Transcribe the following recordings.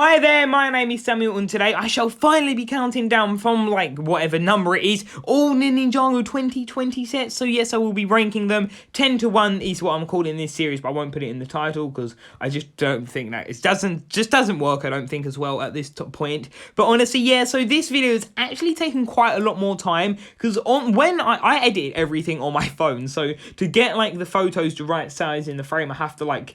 Hi there, my name is Samuel, and today I shall finally be counting down from, like, whatever number it is, all the Ninjago 2020 sets. So yes, I will be ranking them. 10 to 1 is what I'm calling this series, but I won't put it in the title because I just don't think that it doesn't work, I don't think, as well at this point. But honestly, yeah, so this video is actually taking quite a lot more time because when I edit everything on my phone, so to get, like, the photos the right size in the frame, I have to,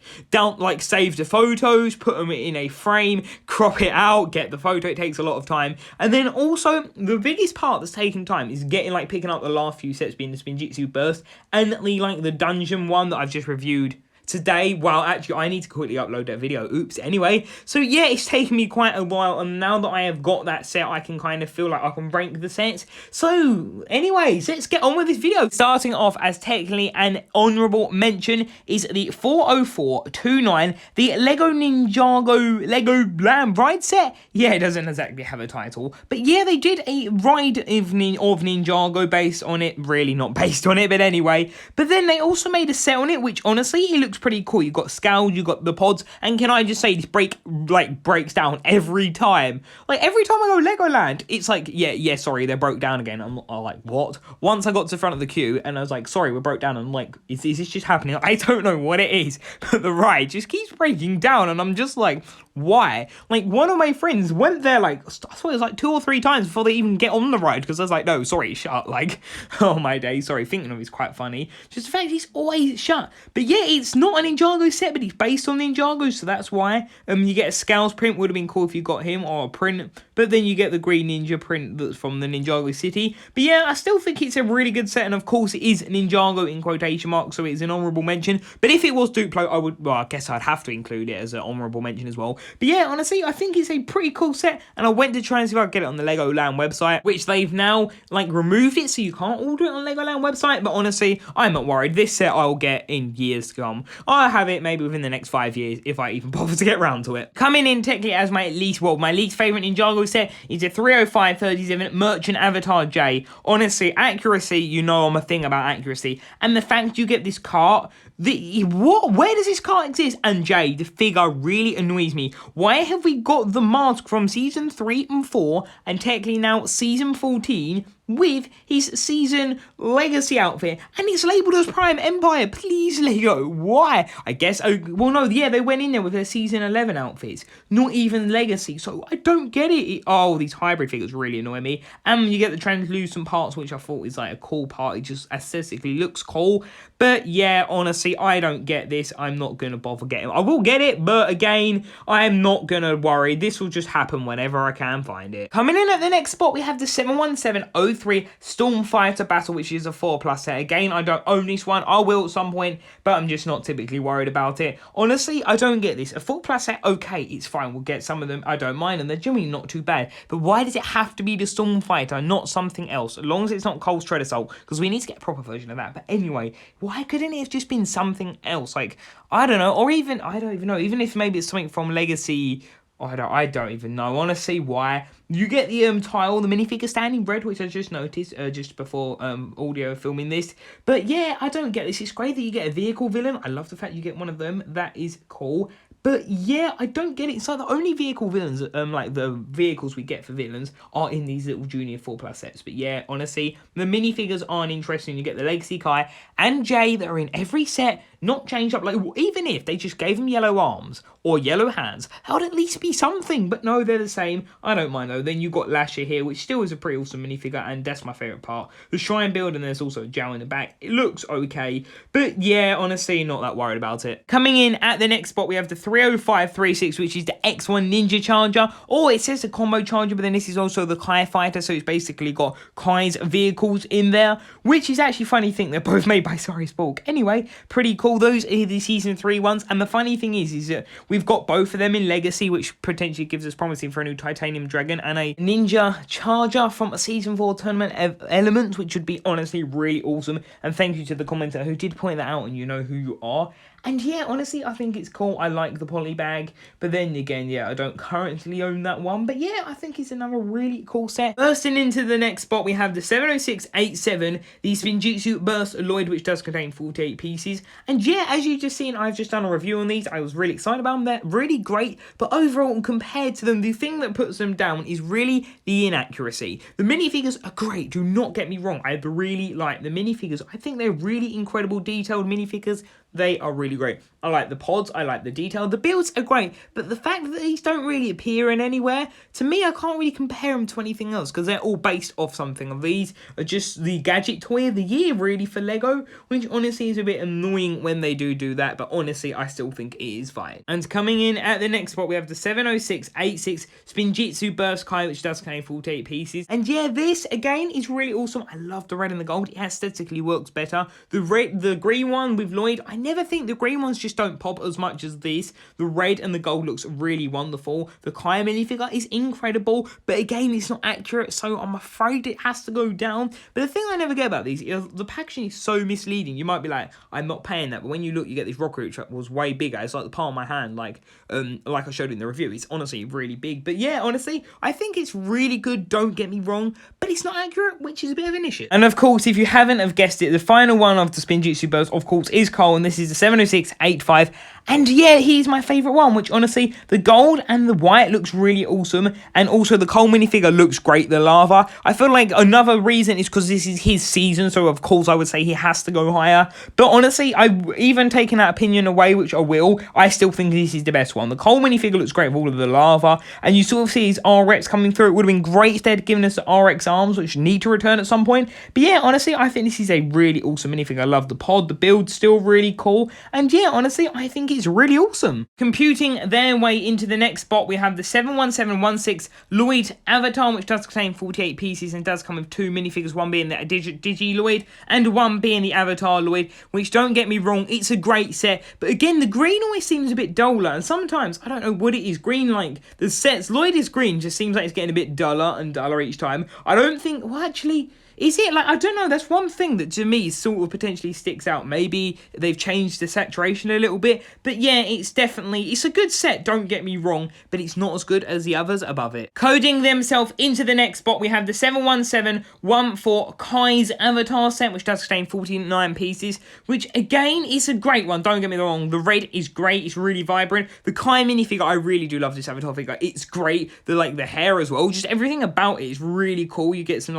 save the photos, put them in a frame, crop it out, get the photo. It takes a lot of time. And then also the biggest part that's taking time is picking up the last few sets, being the Spinjitzu Burst and the dungeon one that I've just reviewed today. Well, actually, I need to quickly upload that video. Oops. Anyway, so yeah, it's taken me quite a while, and now that I have got that set, I can kind of feel like I can rank the sets. So anyways, let's get on with this video. Starting off as technically an honorable mention is the 40429, the Lego Ninjago Lego Land Ride set. Yeah, it doesn't exactly have a title, but yeah, they did a ride of Ninjago based on it. Really not based on it, but anyway. But then they also made a set on it, which honestly, it looks pretty cool. You've got scales, you've got the pods, and can I just say, this breaks down every time. Like, every time I go Legoland, it's like, yeah, sorry, they broke down again. I'm like, what? Once I got to the front of the queue, and I was like, sorry, we broke down. I'm like, is this just happening? I don't know what it is, but the ride just keeps breaking down, and I'm just like, why? Like, one of my friends went there, like, I swear it was like 2 or 3 times before they even get on the ride, because I was like, no, sorry, shut. Like, oh my days, sorry, thinking of it's quite funny. Just the fact he's always shut. But yeah, it's not a Ninjago set, but it's based on Ninjago, so that's why. You get a Scales print, would have been cool if you got him, or a print, but then you get the Green Ninja print that's from the Ninjago City. But yeah, I still think it's a really good set, and of course it is Ninjago in quotation marks, so it's an honourable mention. But if it was Duplo, I guess I'd have to include it as an honourable mention as well. But yeah, honestly, I think it's a pretty cool set, and I went to try and see if I could get it on the Legoland website, which they've now, removed it, so you can't order it on the Legoland website. But honestly, I'm not worried. This set I'll get in years to come. I'll have it maybe within the next 5 years, if I even bother to get around to it. Coming in technically as my least favourite Ninjago set is a 30537 Merchant Avatar J. Honestly, accuracy, you know I'm a thing about accuracy, and the fact you get this cart, where does this cart exist? And Jay, the figure really annoys me. Why have we got the mask from season 3 and 4 and technically now season 14 with his season legacy outfit, and it's labelled as Prime Empire? Please, Lego, why? I guess, well, no, yeah, they went in there with their season 11 outfits, not even legacy, so I don't get it. Oh, these hybrid figures really annoy me. And you get the translucent parts, which I thought is like a cool part. It just aesthetically looks cool. But yeah, honestly, I don't get this. I'm not going to bother getting it. I will get it, but again, I am not going to worry. This will just happen whenever I can find it. Coming in at the next spot, we have the 71703 Stormfighter Battle, which is a 4+ set. Again, I don't own this one. I will at some point, but I'm just not typically worried about it. Honestly, I don't get this. A 4+ set, okay, it's fine. We'll get some of them. I don't mind, and they're generally not too bad. But why does it have to be the Stormfighter, not something else? As long as it's not Cold Shred Assault, because we need to get a proper version of that. But anyway, why couldn't it have just been something else? Like, I don't know, or even, I don't even know, even if maybe it's something from Legacy, I don't even know, honestly, why. You get the tile, the minifigure standing bread, which I just noticed just before audio filming this. But yeah, I don't get this. It's great that you get a vehicle villain. I love the fact you get one of them. That is cool. But yeah, I don't get it. So the only vehicle villains, like the vehicles we get for villains, are in these little junior 4+ sets. But yeah, honestly, the minifigures aren't interesting. You get the Legacy Kai and Jay that are in every set, not changed up. Like, even if they just gave them yellow arms or yellow hands, that would at least be something. But no, they're the same. I don't mind though. Then you got Lasher here, which still is a pretty awesome minifigure, and that's my favourite part. The Shrine build, and there's also a Jow in the back. It looks okay. But yeah, honestly, not that worried about it. Coming in at the next spot, we have the 30536, which is the X1 Ninja Charger. Oh, it says the combo charger, but then this is also the Kai Fighter, so it's basically got Kai's vehicles in there, which is actually funny to think they're both made by Sorry Spork. Anyway, pretty cool. Those are the season 3 ones, and the funny thing is that we've got both of them in Legacy, which potentially gives us promising for a new Titanium Dragon and a Ninja Charger from a season 4 tournament element, which would be honestly really awesome. And thank you to the commenter who did point that out, and you know who you are. And yeah, honestly, I think it's cool. I like the poly bag, but then again, yeah, I don't currently own that one. But yeah, I think it's another really cool set. Bursting into the next spot, we have the 70687, the Spinjitzu Burst Lloyd, which does contain 48 pieces. And yeah, as you just seen, I've just done a review on these. I was really excited about them. They're really great, but overall, compared to them, the thing that puts them down is really the inaccuracy. The minifigures are great, do not get me wrong. I really like the minifigures. I think they're really incredible detailed minifigures. They are really great. I like the pods, I like the detail. The builds are great, but the fact that these don't really appear in anywhere, to me, I can't really compare them to anything else because they're all based off something. And these are just the gadget toy of the year, really, for Lego, which honestly is a bit annoying when they do that, but honestly, I still think it is fine. And coming in at the next spot, we have the 70686 Spinjitzu Burst Kai, which does contain 48 pieces. And yeah, this, again, is really awesome. I love the red and the gold. It aesthetically works better. The green one with Lloyd, I never think the green ones just don't pop as much as this. The red and the gold looks really wonderful. The Kai minifigure is incredible, but again, it's not accurate, so I'm afraid it has to go down. But the thing I never get about these is the packaging is so misleading. You might be like, I'm not paying that, but when you look, you get this rocket truck was way bigger. It's like the palm of my hand, like I showed in the review. It's honestly really big. But yeah, honestly, I think it's really good, don't get me wrong, but it's not accurate, which is a bit of an issue. And of course, if you haven't have guessed it, the final one of the Spinjitzu Burst, of course, is Cole, and this is the 70685. And yeah, he's my favourite one, which honestly, the gold and the white looks really awesome. And also the Cole minifigure looks great, the lava. I feel like another reason is because this is his season, so of course I would say he has to go higher. But honestly, I've even taken that opinion away, which I will, I still think this is the best one. The Cole minifigure looks great with all of the lava, and you sort of see his RX coming through. It would have been great if they'd given us the RX arms, which need to return at some point. But yeah, honestly, I think this is a really awesome minifigure. I love the pod, the build's still really cool. And yeah, honestly, I think it's really awesome. Computing their way into the next spot, we have the 71716 Lloyd Avatar, which does contain 48 pieces and does come with two minifigures, one being the Digi Lloyd and one being the Avatar Lloyd, which, don't get me wrong, it's a great set. But again, the green always seems a bit duller, and sometimes, I don't know what it is, green, like, the sets, Lloyd is green, just seems like it's getting a bit duller and duller each time. I don't think, well, actually, is it? Like, I don't know, that's one thing that to me sort of potentially sticks out. Maybe they've changed the saturation a little bit, but yeah, it's a good set, don't get me wrong, but it's not as good as the others above it. Coding themselves into the next spot, we have the 71714 Kai's Avatar set, which does contain 49 pieces, which again is a great one, don't get me wrong. The red is great, it's really vibrant. The Kai minifigure, I really do love this Avatar figure, it's great. The hair as well, just everything about it is really cool. You get some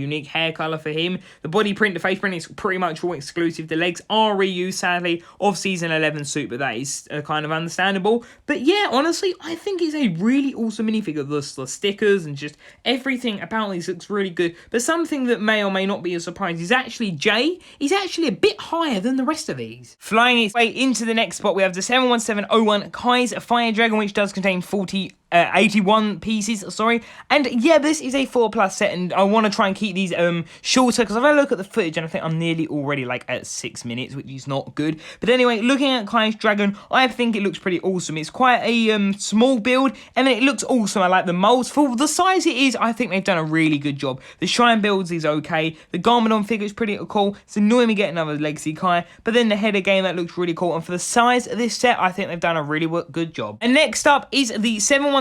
unique hair color for him. The body print, the face print is pretty much all exclusive. The legs are reused, sadly, of season 11 suit, but that is kind of understandable. But yeah, honestly, I think it's a really awesome minifigure. The stickers and just everything about these looks really good. But something that may or may not be a surprise is actually Jay is actually a bit higher than the rest of these. Flying its way into the next spot, we have the 71701 Kai's Fire Dragon, which does contain 81 pieces, sorry. And yeah, this is a 4+ set, and I want to try and keep these shorter, because I've had a look at the footage and I think I'm nearly already like at 6 minutes, which is not good. But anyway, looking at Kai's Dragon, I think it looks pretty awesome. It's quite a small build, and it looks awesome. I like the molds. For the size it is, I think they've done a really good job. The Shrine builds is okay. The Garmadon figure is pretty cool. It's annoying me getting another Legacy Kai, but then the head again, that looks really cool. And for the size of this set, I think they've done a really good job. And next up is the 71700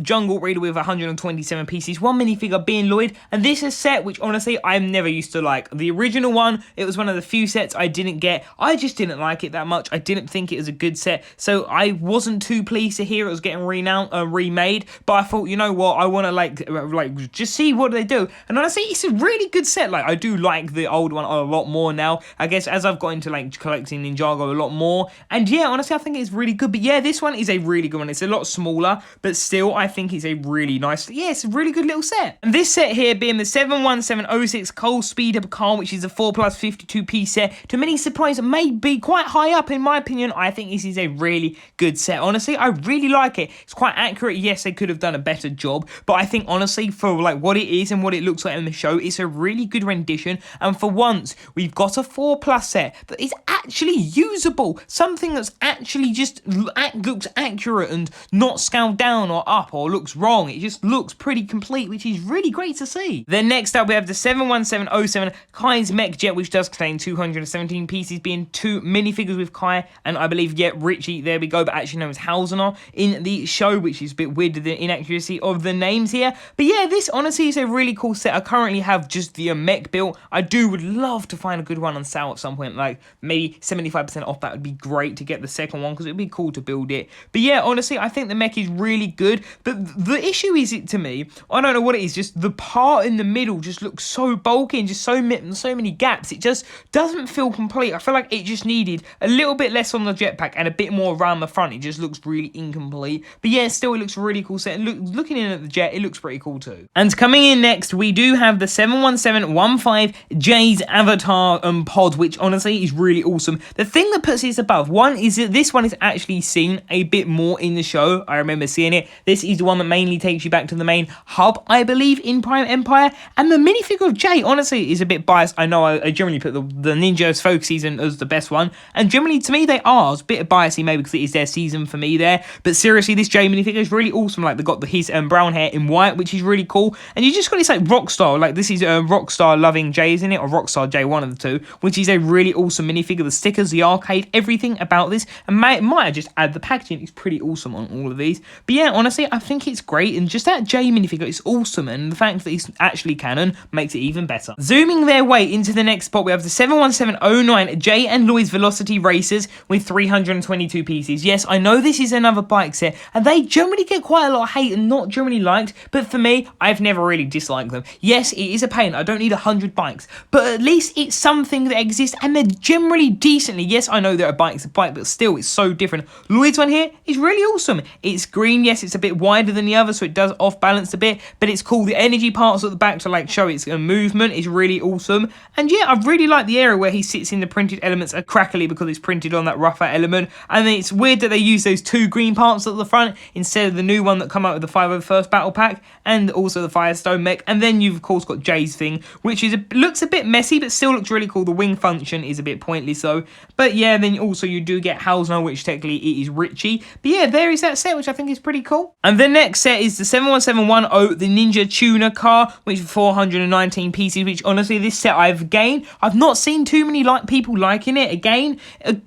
Jungle Reader with 127 pieces, one minifigure being Lloyd. And this is a set which honestly I'm never used to like. The original one, it was one of the few sets I didn't get. I just didn't like it that much. I didn't think it was a good set, so I wasn't too pleased to hear it was getting remade. But I thought, you know what, I want to like just see what they do. And honestly, it's a really good set. Like, I do like the old one a lot more now, I guess, as I've got into like collecting Ninjago a lot more. And yeah, honestly, I think it's really good. But yeah, this one is a really good one. It's a lot smaller, but still, I think it's a really nice, yeah, it's a really good little set. And this set here being the 71706 Cole Speeder car, which is a 4+ 52p set, to many surprise, may be quite high up in my opinion. I think this is a really good set. Honestly, I really like it. It's quite accurate. Yes, they could have done a better job, but I think honestly, for like what it is and what it looks like in the show, it's a really good rendition. And for once, we've got a 4+ set that is actually usable, something that's actually just looks accurate and not scaled down or up or looks wrong. It just looks pretty complete, which is really great to see. Then next up we have the 71707 Kai's Mech Jet, which does contain 217 pieces, being 2 minifigures with Kai and I believe, yeah, Richie, there we go, but actually known as Hausener in the show, which is a bit weird, the inaccuracy of the names here. But yeah, this honestly is a really cool set. I currently have just the mech built. I would love to find a good one on sale at some point, like maybe 75% off. That would be great to get the second one because it would be cool to build it. But yeah, honestly, I think the mech is really good. But the issue is, it to me, I don't know what it is, just the part in the middle just looks so bulky and just so many gaps. It just doesn't feel complete. I feel like it just needed a little bit less on the jetpack and a bit more around the front. It just looks really incomplete. But yeah, still it looks really cool set. And looking in at the jet, it looks pretty cool too. And coming in next, we do have the 71715 Jay's Avatar pod, which honestly is really awesome. The thing that puts this above, one, is that this one is actually seen a bit more in the show. I remember seeing it. This is the one that mainly takes you back to the main hub, I believe, in Prime Empire. And the minifigure of Jay, honestly, is a bit biased. I know I generally put the Ninja's Folk season as the best one. And generally, to me, they are. It's a bit biasy, maybe because it is their season for me there. But seriously, this Jay minifigure is really awesome. Like, they've got his brown hair in white, which is really cool. And you just got this, like, Rockstar. Like, this is Rockstar Loving Jay, isn't it? Or Rockstar Jay, one of the two. Which is a really awesome minifigure. The stickers, the arcade, everything about this. And might just add the packaging. It's pretty awesome on all of these. But yeah, honestly, I think it's great. And just that Jay minifigure is awesome. And the fact that it's actually canon makes it even better. Zooming their way into the next spot, we have the 71709 Jay and Lloyd's Velocity Racers with 322 pieces. Yes, I know this is another bike set, and they generally get quite a lot of hate and not generally liked, but for me, I've never really disliked them. Yes, it is a pain. I don't need 100 bikes, but at least it's something that exists, and they're generally decently. Yes, I know there are bikes, but still, it's so different. Lloyd's one here is really awesome. It's green. Yes, it's a bit wider than the other, so it does off-balance a bit, but it's cool. The energy parts at the back to like show its movement is really awesome, and yeah, I really like the area where he sits in the printed elements are crackly because it's printed on that rougher element. And then it's weird that they use those 2 green parts at the front instead of the new one that come out with the 501st battle pack and also the Firestone mech. And then you've of course got Jay's thing, which is looks a bit messy but still looks really cool. The wing function is a bit pointless though. But yeah, then also you do get Hausener, which technically it is Richie. But yeah, there is that set, which I think is pretty cool. And the next set is the 71710, the Ninja Tuner car, which is 419 pieces, which honestly this set I've not seen too many people liking it again,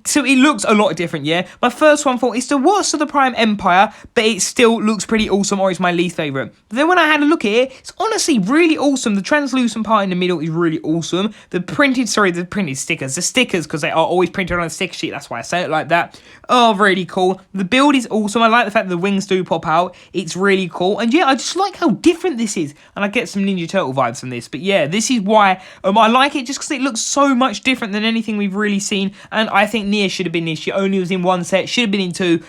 so it looks a lot different. Yeah, my first one thought it's the worst of the Prime Empire, but it still looks pretty awesome, or it's my least favorite. But then when I had a look at it, it's honestly really awesome. The translucent part in the middle is really awesome. The printed stickers, because they are always printed on a sticker sheet, that's why I say it like that, are really cool. The build is awesome. I like the fact that the wings do pop out. It's really cool, and yeah, I just like how different this is, and I get some Ninja Turtle vibes from this. But yeah, this is why I like it, just because it looks so much different than anything we've really seen. And I think Nia should have been this. She only was in one set, should have been in 2.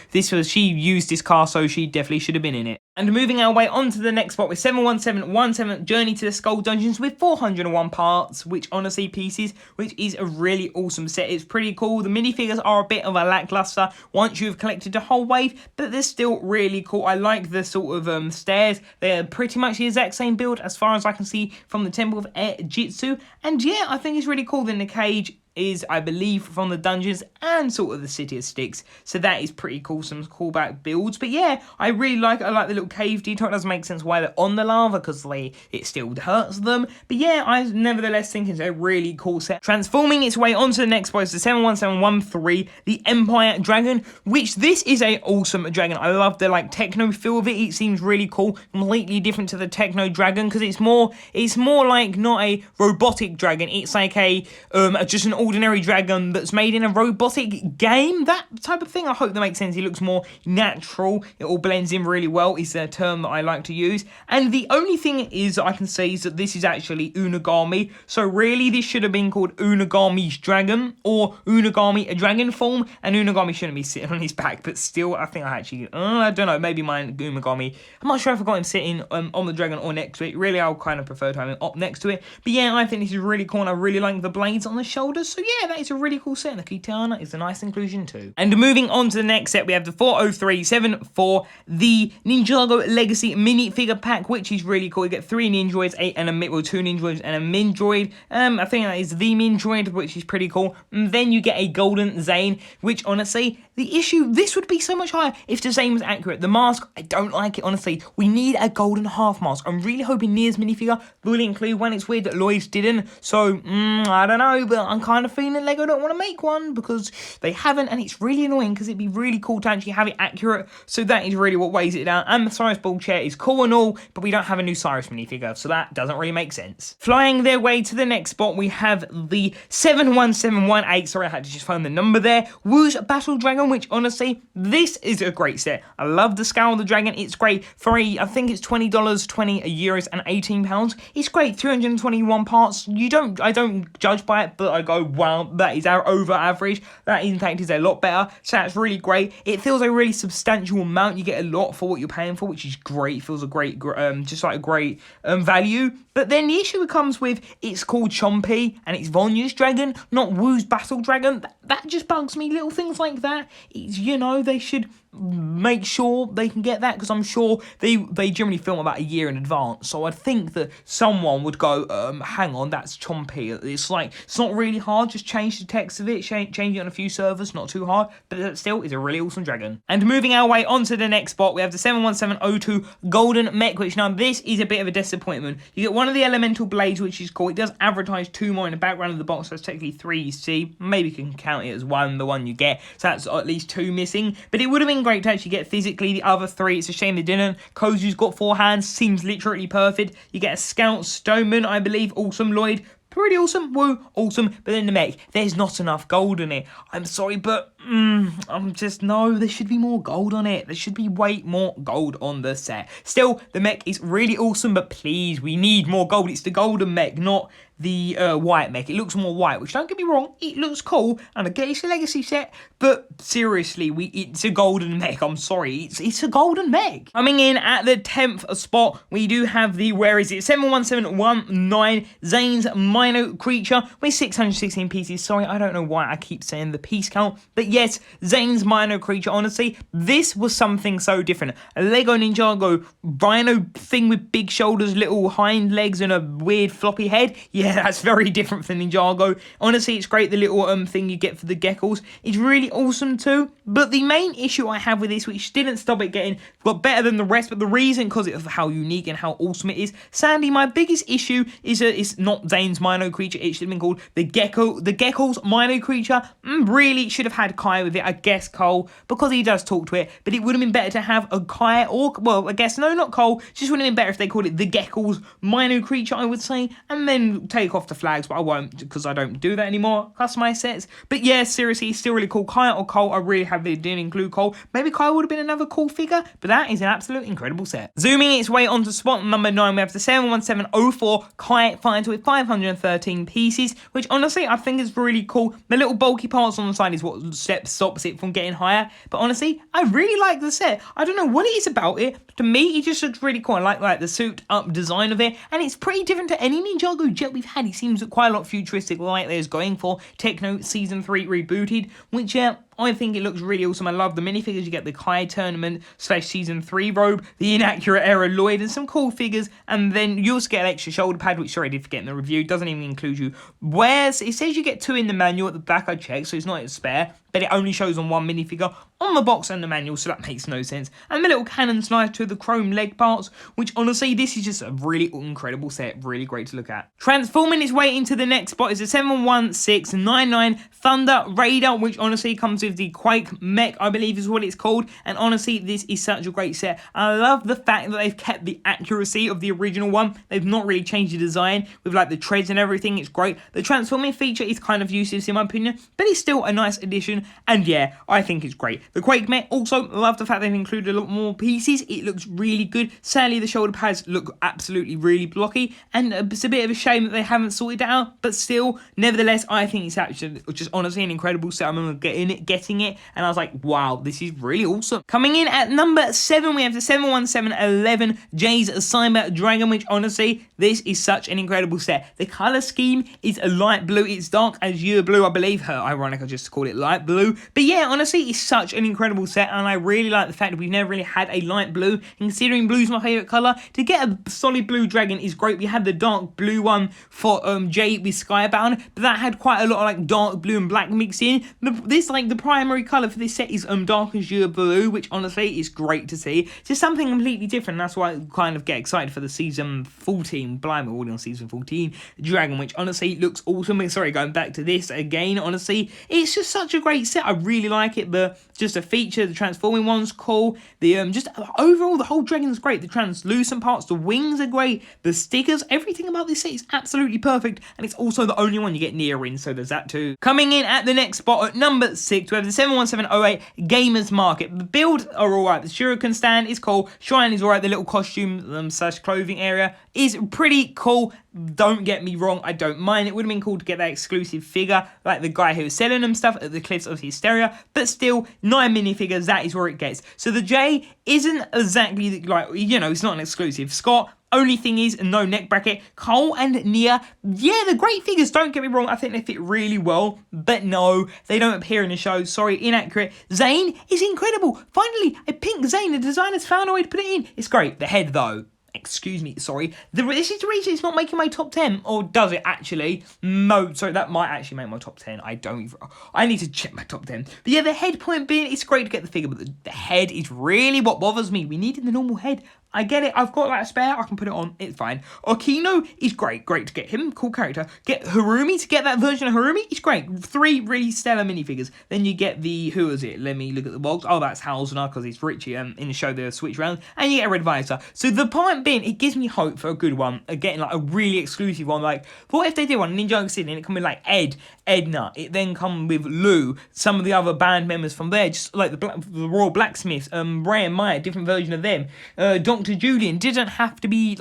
She used this car, so she definitely should have been in it. And moving our way on to the next spot with 71717 Journey to the Skull Dungeons with 401 parts, which honestly pieces, which is a really awesome set. It's pretty cool. The minifigures are a bit of a lackluster once you've collected the whole wave, but they're still really cool. I like the sort of stairs. They're pretty much the exact same build as far as I can see from the Temple of Air Jitsu. And yeah, I think it's really cool. Then the cage is, I believe, from the dungeons and sort of the City of Styx, so that is pretty cool. Some callback builds, but yeah, I really like it. I like the little cave detail. It doesn't make sense why they're on the lava, because it still hurts them, but yeah, I nevertheless think it's a really cool set. Transforming its way onto the next boss, the 71713, the Empire Dragon, which this is a awesome dragon. I love the like techno feel of it. It seems really cool, completely different to the Techno Dragon, because it's more like not a robotic dragon. It's like just an ordinary dragon that's made in a robotic game, that type of thing. I hope that makes sense. He looks more natural. It all blends in really well, is a term that I like to use. And the only thing is I can say is that this is actually Unagami, so really this should have been called Unagami's Dragon, or Unagami a dragon form, and Unagami shouldn't be sitting on his back, but still I think I don't know, maybe my Unagami, I'm not sure if I got him sitting on the dragon or next to it. Really, I'll kind of prefer to have him up next to it. But yeah, I think this is really cool, and I really like the blades on the shoulders. So yeah, that is a really cool set. The Kitana is a nice inclusion too. And moving on to the next set, we have the 4037 the Ninjago Legacy minifigure pack, which is really cool. You get 3 Ninjoids, 2 Ninjoids and a Mindroid. I think that is the Mindroid, which is pretty cool. And then you get a golden Zane, which honestly, the issue, this would be so much higher if the Zane was accurate. The mask, I don't like it, honestly. We need a golden half mask. I'm really hoping Nia's minifigure will include one. It's weird that Lloyd's didn't. So, I don't know, but I'm kind of feeling Lego don't want to make one because they haven't, and it's really annoying because it'd be really cool to actually have it accurate. So that is really what weighs it down. And the Cyrus ball chair is cool and all, but we don't have a new Cyrus minifigure, so that doesn't really make sense. Flying their way to the next spot, we have the 71718. Sorry, I had to just find the number there. Wu's Battle Dragon, which honestly, this is a great set. I love the scale of the dragon. It's great for I think it's $20, €20 and £18. It's great. 321 parts. I don't judge by it, but I go, wow, that is our over average. That in fact is a lot better. So that's really great. It feels a really substantial amount. You get a lot for what you're paying for, which is great. It feels a great, just like a great value. But then the issue comes with it's called Chompy and it's Vonya's dragon, not Wu's Battle Dragon. That just bugs me. Little things like that. It's, they should make sure they can get that, because I'm sure they generally film about a year in advance. So I'd think that someone would go, hang on, that's Chompy. It's not really hard. Just change the text of it, change it on a few servers. Not too hard, but that still is a really awesome dragon. And moving our way on to the next spot, we have the 71702 Golden Mech, which now this is a bit of a disappointment. You get one of the elemental blades, which is cool. It does advertise 2 more in the background of the box, so it's technically 3 you see. Maybe you can count it as the one you get. So that's at least 2 missing. But it would have been great to actually get physically the other 3. It's a shame they didn't. Kozu's got 4 hands, seems literally perfect. You get a Scout Stoneman, I believe, awesome. Lloyd, pretty awesome. Wu, awesome. But then the mech, there's not enough gold in it. I'm sorry, but no, there should be more gold on it. There should be way more gold on the set. Still, the mech is really awesome, but please, we need more gold. It's the golden mech, not the white mech. It looks more white, which, don't get me wrong, it looks cool, and I get it's a legacy set, but seriously, it's a golden mech. I'm sorry, it's a golden mech. Coming in at the 10th spot, we do have the, 71719 Zane's Mino Creature with 616 pieces. Sorry, I don't know why I keep saying the piece count, but yes, Zane's Mino Creature. Honestly, this was something so different. A Lego Ninjago rhino thing with big shoulders, little hind legs, and a weird floppy head. Yeah, that's very different from Ninjago. Honestly, it's great. The little thing you get for the geckos is really awesome too. But the main issue I have with this, which didn't stop it got better than the rest, but the reason, because of how unique and how awesome it is. Sandy, my biggest issue is it's not Zane's Mino Creature. It should have been called the Gecko's Mino Creature. Really should have had Kai with it. I guess Cole, because he does talk to it. But it would have been better to have a Kai, or, well, I guess, no, not Cole. Just would have been better if they called it the Gecko's Mino Creature, I would say. And then take off the flags, but I won't, because I don't do that anymore. Customize sets. But yeah, seriously, it's still really cool. Kai or Cole, I really have they didn't include Cole. Maybe Kai would have been another cool figure, but that is an absolute incredible set. Zooming its way onto spot number 9, we have the 71704 Kai fighter with 513 pieces, which honestly I think is really cool. The little bulky parts on the side is what stops it from getting higher, but honestly, I really like the set. I don't know what it is about it, but to me, it just looks really cool. I like the suit up design of it, and it's pretty different to any Ninjago jet we've had. It seems quite a lot futuristic, like there's going for Techno Season 3 rebooted, which I think it looks really awesome. I love the minifigures. You get the Kai Tournament / Season 3 robe, the Inaccurate Era Lloyd, and some cool figures. And then you also get an extra shoulder pad, which, sorry, I did forget in the review. Doesn't even include you. It says you get 2 in the manual at the back, I checked, so it's not a spare. But it only shows on 1 minifigure on the box and the manual, so that makes no sense. And the little cannon slides to the chrome leg parts, which honestly, this is just a really incredible set. Really great to look at. Transforming its way into the next spot is a 71699 Thunder Raider, which honestly comes with the Quake mech, I believe is what it's called. And honestly, this is such a great set. I love the fact that they've kept the accuracy of the original one. They've not really changed the design with like the treads and everything. It's great. The transforming feature is kind of useless in my opinion, but it's still a nice addition. And yeah, I think it's great. The Quake mech, also love the fact they've included a lot more pieces. It looks really good. Sadly, the shoulder pads look absolutely really blocky, and it's a bit of a shame that they haven't sorted it out, but still, nevertheless, I think it's actually just honestly an incredible set. I remember getting it, and I was like, wow, this is really awesome. Coming in at number 7, we have the 71711 Jay's Cyber Dragon, which honestly, this is such an incredible set. The color scheme is a light blue. It's dark azure blue, I believe. Ironic, I just called it light blue. But yeah, honestly, it's such an incredible set, and I really like the fact that we've never really had a light blue. And considering blue's my favorite color, to get a solid blue dragon is great. We had the dark blue one for Jay with Skybound, but that had quite a lot of like dark blue and black mixed in. This, like, the primary color for this set is dark azure blue, which honestly is great to see. Just something completely different. That's why I kind of get excited for the season 14. Blimey, we're already on season 14 Dragon, which honestly looks awesome. Sorry, going back to this again, honestly, it's just such a great set. I really like it. Just a feature, the transforming one's cool. The just overall, the whole dragon's great. The translucent parts, the wings are great. The stickers, everything about this set is absolutely perfect, and it's also the only one you get near in, so there's that too. Coming in at the next spot at number 6, we have the 71708 Gamers Market. The builds are alright. The Shuriken stand is cool. Shrine is alright. The little costume slash clothing area is pretty cool. Don't get me wrong, I don't mind. It would have been cool to get that exclusive figure, like the guy who was selling them stuff at the Cliffs of Hysteria, but still, 9 minifigures, that is where it gets. So the J isn't exactly, like, you know, it's not an exclusive. Scott, only thing is, no neck bracket. Cole and Nia, yeah, they're great figures, don't get me wrong, I think they fit really well, but no, they don't appear in the show, sorry, inaccurate. Zane is incredible. Finally, a pink Zane, the designer's found a way to put it in. It's great. The head, though, excuse me, sorry. This is the reason it's not making my top 10. Or does it actually? No, sorry, that might actually make my top 10. I need to check my top 10. But yeah, the head point being, it's great to get the figure, but the head is really what bothers me. We needed the normal head. I get it, I've got that spare, I can put it on, it's fine. Okino is great to get him, cool character. Get Harumi, to get that version of Harumi, it's great. 3 really stellar minifigures. Then you get the, who is it? Let me look at the box. Oh, that's Halsner, because it's Richie in the show, they switch around. And you get a Red Visor. So the point being, it gives me hope for a good one, getting like a really exclusive one. Like, what if they did one, Ninjago City, and it come with like Edna, it then come with Lou, some of the other band members from there, just like the Royal Blacksmiths, Ray and Maya, different version of them. Dr. Julian doesn't have to be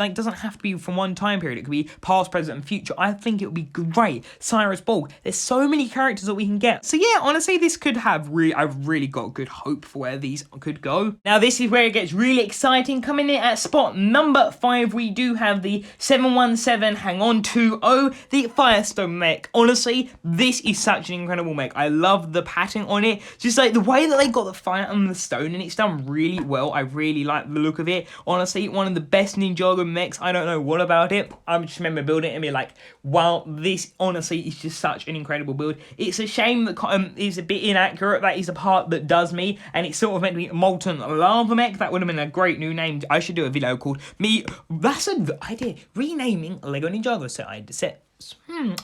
from one time period. It could be past, present, and future. I think it would be great. Cyrus Ball. There's so many characters that we can get. So yeah, honestly, this could have I've really got good hope for where these could go. Now, this is where it gets really exciting. Coming in at spot number 5, we do have the 717 Hang On 20, the Firestone mech. Honestly, this is such an incredible mech. I love the pattern on it. Just like the way that they got the fire and the stone, and it's done really well. I really like the look of it. Honestly, one of the best Ninjago mechs. I don't know what about it. I just remember building it and being like, wow, this honestly is just such an incredible build. It's a shame that it's a bit inaccurate. That is the part that does me, and it's sort of meant to be Molten Lava Mech. That would have been a great new name. I should do a video called that's an idea. Renaming Lego Ninjago set.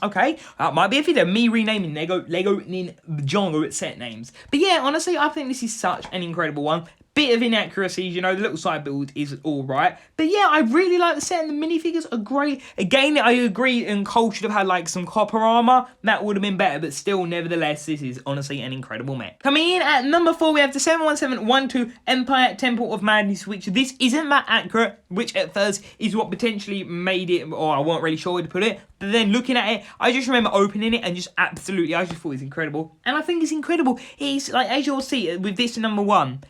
Okay, that might be a video, me renaming Lego Ninjago set names. But yeah, honestly, I think this is such an incredible one. Bit of inaccuracies, you know, the little side build is alright. But yeah, I really like the set, and the minifigures are great. Again, I agree, and Cole should have had like some copper armor. That would have been better, but still, nevertheless, this is honestly an incredible mech. Coming in at number 4, we have the 71712 Empire Temple of Madness, which this isn't that accurate, which at first is what potentially made it, or I wasn't really sure where to put it. But then looking at it, I just remember opening it and just absolutely, I just thought it was incredible. And I think it's incredible. It's like, as you'll see with this number 1,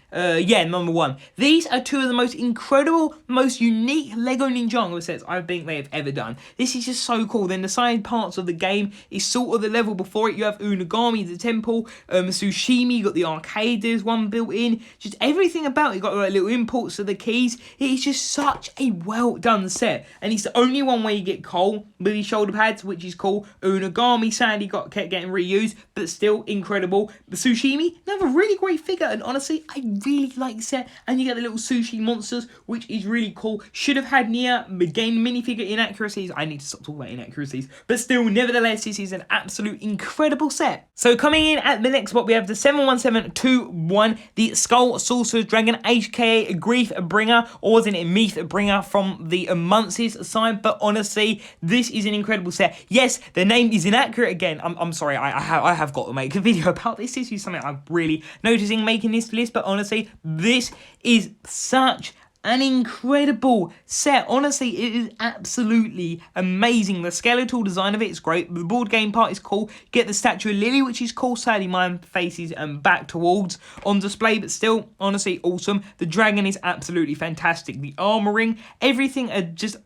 number 1. These are 2 of the most incredible, most unique Lego Ninjago sets I think they have ever done. This is just so cool. Then the side parts of the game is sort of the level before it. You have Unagami, the temple, Tsushima, you got the arcade, there's one built in. Just everything about it. You got like little imports of the keys. It's just such a well done set. And it's the only one where you get Cole with his shoulder pads, which is cool. Unagami sadly kept getting reused, but still incredible. The Tsushima, another really great figure, and honestly, I really like the set. And you get the little sushi monsters, which is really cool. Should have had Nia, again, minifigure inaccuracies. I need to stop talking about inaccuracies, but still, nevertheless, this is an absolute incredible set. So coming in at the next spot, we have the 71721, the Skull Sorcerer's Dragon, aka Grief Bringer, or wasn't it Meath Bringer from the Muncies side? But honestly, this is an incredible set. Yes, the name is inaccurate again. I'm sorry, I have got to make a video about this. This is something I'm really noticing making this list, but honestly, this is such an incredible set. Honestly, it is absolutely amazing. The skeletal design of it is great. The board game part is cool. Get the statue of Lily, which is cool. Sadly, mine faces back towards on display, but still, honestly, awesome. The dragon is absolutely fantastic. The armoring, everything,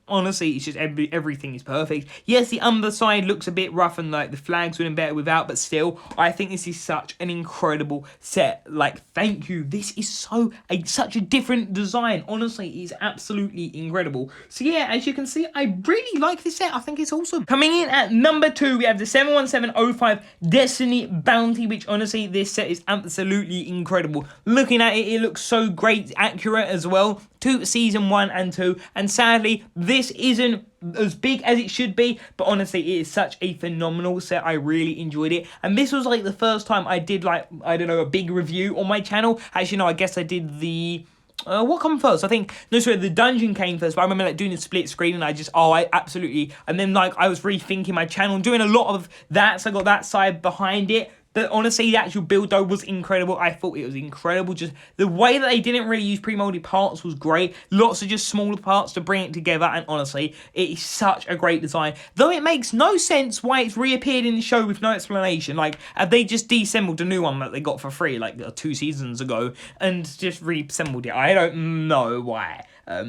honestly, it's just everything is perfect. Yes, the underside looks a bit rough and like the flags would have been better without, but still, I think this is such an incredible set. Like, thank you. This is such a different design. Honestly, it is absolutely incredible. So yeah, as you can see, I really like this set. I think it's awesome. Coming in at number 2, we have the 71705 Destiny Bounty, which honestly, this set is absolutely incredible. Looking at it, it looks so great, accurate as well to season 1 and 2, and sadly, this isn't as big as it should be, but honestly, it is such a phenomenal set. I really enjoyed it, and this was like the first time I did, like, I don't know, a big review on my channel. Actually, no, I guess I did the... what come first? I think, no, sorry, the dungeon came first, but I remember like doing the split screen and I absolutely, and then like I was rethinking my channel and doing a lot of that, so I got that side behind it. But honestly, the actual build though was incredible. I thought it was incredible. Just the way that they didn't really use pre-molded parts was great. Lots of just smaller parts to bring it together. And honestly, it is such a great design. Though it makes no sense why it's reappeared in the show with no explanation. Like, have they just deassembled a new one that they got for free like 2 seasons ago and just reassembled it? I don't know why.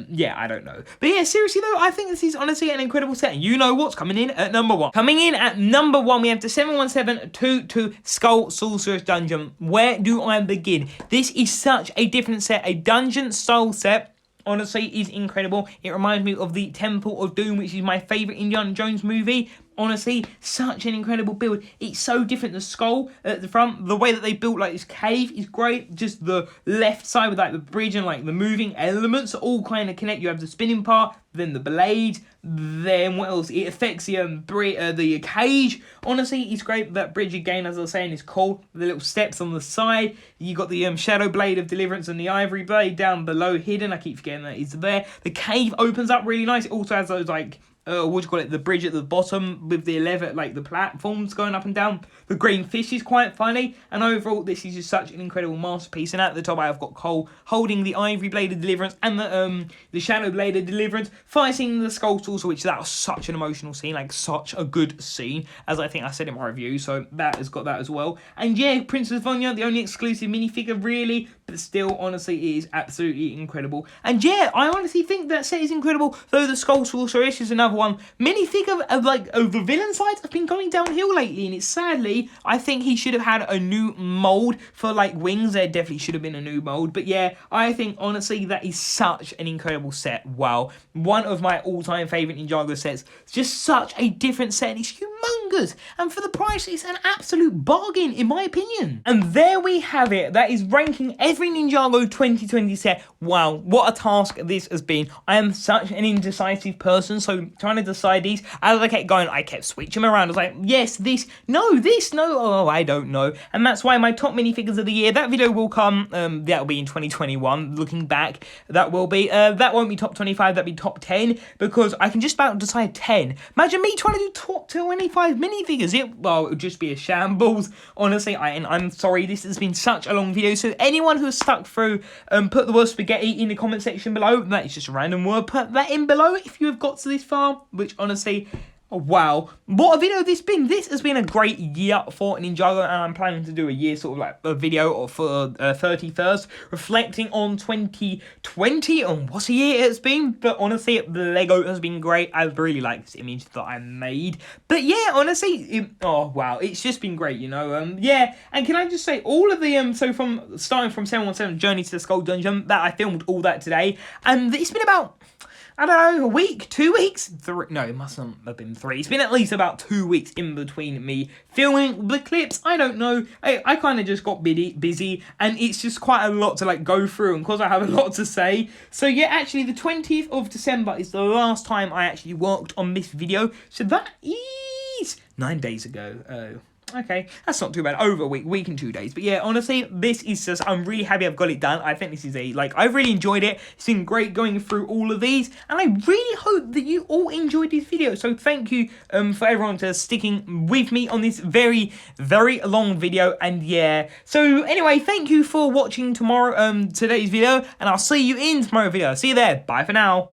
Yeah, I don't know. But yeah, seriously though, I think this is honestly an incredible set. And you know what's coming in at number 1. Coming in at number 1, we have the 71722 Skull Sorcerer's Dungeon. Where do I begin? This is such a different set, a dungeon style set. Honestly, is incredible. It reminds me of the Temple of Doom, which is my favourite Indiana Jones movie. Honestly, such an incredible build. It's so different. The skull at the front, the way that they built like this cave is great. Just the left side with like the bridge and like the moving elements all kind of connect. You have the spinning part, then the blade, then what else? It affects the cage. Honestly, it's great. That bridge again, as I was saying, is cool. The little steps on the side. You got the shadow blade of deliverance and the ivory blade down below hidden. I keep forgetting that it's there. The cave opens up really nice. It also has those like what do you call it? The bridge at the bottom with the like the platforms going up and down. The green fish is quite funny, and overall, this is just such an incredible masterpiece. And at the top, I have got Cole holding the ivory blade of deliverance and the shadow blade of deliverance, fighting the skull saucer, which that was such an emotional scene, like such a good scene, as I think I said in my review. So that has got that as well. And yeah, Princess Vanya, the only exclusive minifigure really, but still, honestly, it is absolutely incredible. And yeah, I honestly think that set is incredible. Though the skull saucer is another one. Minifigure of the villain sides have been going downhill lately, and it's sadly, I think he should have had a new mold for like wings. There definitely should have been a new mold. But yeah, I think honestly that is such an incredible set. Wow, one of my all-time favorite Ninjago sets. It's just such a different set. It's humongous, and for the price, it's an absolute bargain in my opinion. And there we have it. That is ranking every Ninjago 2020 set. Wow, what a task this has been. I am such an indecisive person, so trying to decide these, as I kept going, I kept switching them around. I was like, yes, this, no, oh, I don't know. And that's why my top minifigures of the year, that video will come, that'll be in 2021, looking back, that will be, that won't be top 25, that'll be top 10, because I can just about decide 10. Imagine me trying to do top 25 minifigures, it would just be a shambles, honestly. I'm sorry, this has been such a long video, so anyone who has stuck through, put the word spaghetti in the comment section below. That is just a random word, put that in below if you have got to this far, which honestly, oh, wow, what a video this been. This has been a great year for Ninjago, and I'm planning to do a year sort of like a video for 31st, reflecting on 2020 and what a year it's been. But honestly, the Lego has been great. I really like this image that I made. But yeah, honestly, oh wow, it's just been great, you know. Yeah, and can I just say, all of the so from starting from 717 Journey to the Skull Dungeon, that I filmed all that today, and it's been about, I don't know, a week, 2 weeks, 3, no, it mustn't have been 3. It's been at least about 2 weeks in between me filming the clips. I don't know. I kind of just got busy, and it's just quite a lot to like go through, and because I have a lot to say. So yeah, actually the 20th of December is the last time I actually worked on this video. So that is 9 days ago. Okay, that's not too bad. Over a week and 2 days. But yeah, honestly, this is just, I'm really happy I've got it done. I think this is I've really enjoyed it. It's been great going through all of these, and I really hope that you all enjoyed this video. So thank you for everyone to sticking with me on this very, very long video. And yeah, so anyway, thank you for watching today's video, and I'll see you in tomorrow's video. See you there. Bye for now.